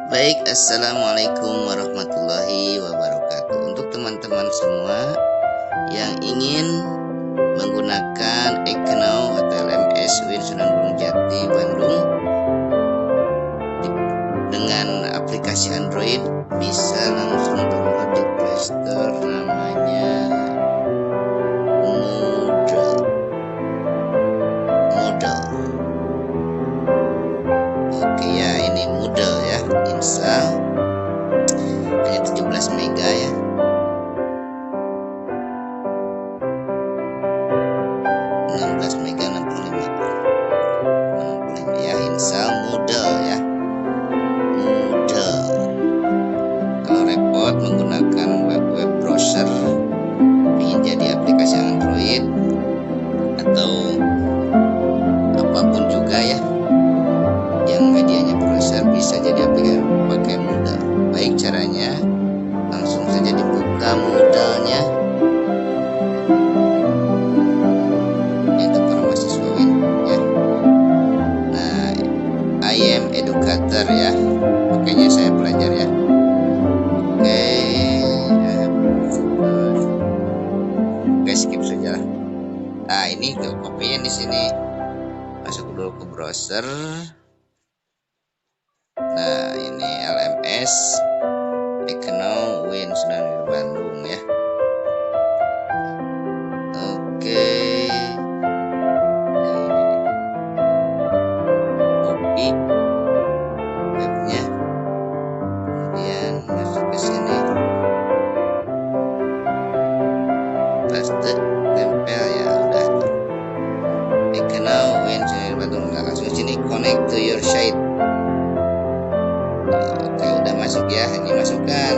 Baik, assalamualaikum warahmatullahi wabarakatuh. Untuk teman-teman semua yang ingin menggunakan e-learning atau LMS UIN SGD Bandung dengan aplikasi Android, bisa langsung download di Play Store, namanya Moodle. Oke ya, ini Moodle ya, install, hanya 17 mega ya. Mega 65 ya, install Moodle ya. Moodle. Kalau repot menggunakan web browser, ingin jadi aplikasi Android atau apapun juga ya yang medianya browser, bisa jadi aplikasi pakai Moodle. Baik, caranya langsung saja dibuka Moodle-nya. I am educator ya, makanya saya belajar ya. Oke, skip saja. Nah, ini copy di sini, masuk dulu ke browser. Nah, ini LMS e-learning UIN SGD Bandung ya. Oke, copy webnya, kemudian masuk ke sini, paste, tempel ya, udah. E-learning UIN SGD Bandung. Nah, langsung sini connect to your site. Oke, udah masuk ya. Ini masukkan,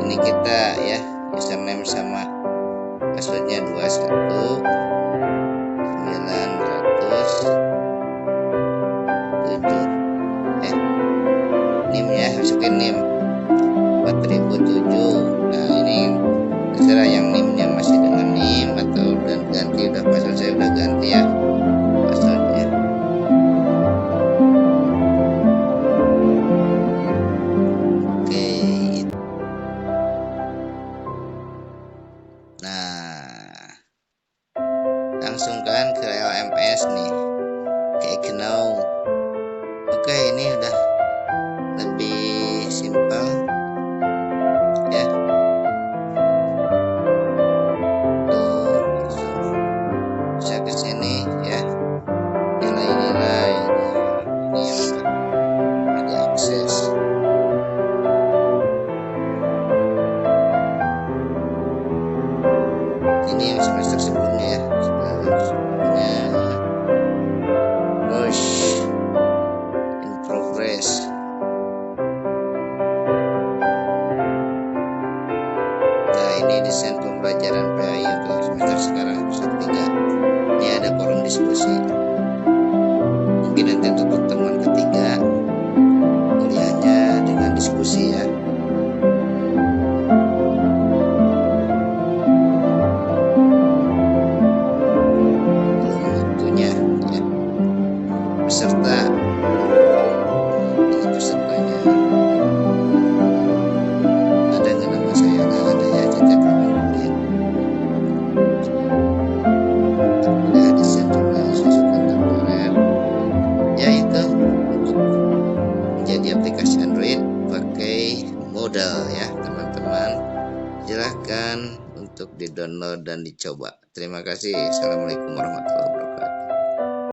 ini kita ya, username sama passwordnya 21 900 NIM ya, masukin NIM 4007. Nah, ini terserah yang NIM-nya masih dengan NIM atau udah ganti. Udah password saya udah ganti ya passwordnya. Oke, nah langsung kan ke LMS nih, ke e-learning. Oke, ini udah lebih simpel ya. Tuh, bisa ke sini ya, nilai-nilai ini yang udah diakses. Ini yang semester sebelumnya ya, sebelumnya in progress. Nah, ini desain pembelajaran PAI untuk semester sekarang, semester 3. Ini ada forum diskusi. Mungkin nanti untuk pertemuan ketiga kuliahnya dengan diskusi ya. Peserta, ini pesertanya ada nggak nama saya? Nggak ada ya, jadi kemudian udah desain temporer ya, itu untuk menjadi aplikasi Android pakai Moodle ya teman-teman. Silahkan untuk di download dan dicoba. Terima kasih. Assalamualaikum warahmatullahi wabarakatuh.